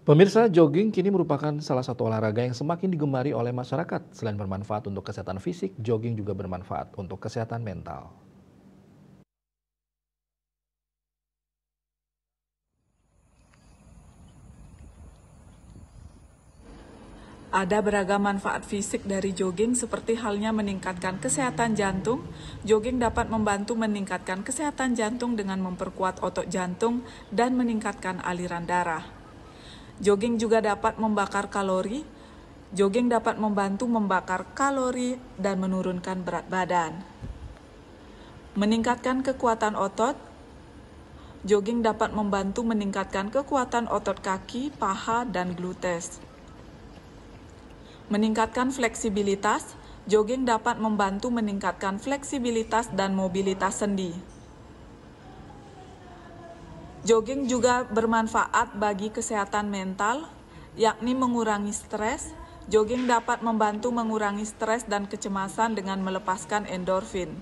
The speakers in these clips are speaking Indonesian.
Pemirsa, jogging kini merupakan salah satu olahraga yang semakin digemari oleh masyarakat. Selain bermanfaat untuk kesehatan fisik, jogging juga bermanfaat untuk kesehatan mental. Ada beragam manfaat fisik dari jogging seperti halnya meningkatkan kesehatan jantung. Jogging dapat membantu meningkatkan kesehatan jantung dengan memperkuat otot jantung dan meningkatkan aliran darah. Jogging juga dapat membakar kalori. Jogging dapat membantu membakar kalori dan menurunkan berat badan. Meningkatkan kekuatan otot. Jogging dapat membantu meningkatkan kekuatan otot kaki, paha, dan glutes. Meningkatkan fleksibilitas, jogging dapat membantu meningkatkan fleksibilitas dan mobilitas sendi. Jogging juga bermanfaat bagi kesehatan mental, yakni mengurangi stres. Jogging dapat membantu mengurangi stres dan kecemasan dengan melepaskan endorfin.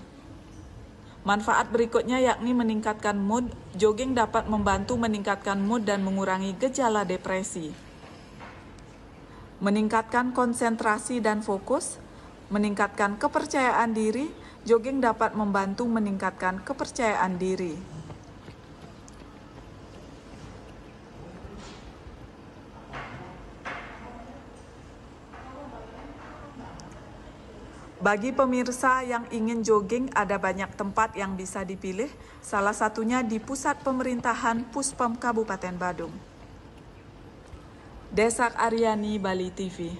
Manfaat berikutnya yakni meningkatkan mood. Jogging dapat membantu meningkatkan mood dan mengurangi gejala depresi. Meningkatkan konsentrasi dan fokus, meningkatkan kepercayaan diri. Jogging dapat membantu meningkatkan kepercayaan diri. Bagi pemirsa yang ingin jogging, ada banyak tempat yang bisa dipilih. Salah satunya di Pusat Pemerintahan Puspom Kabupaten Badung. Desak Aryani, Bali TV.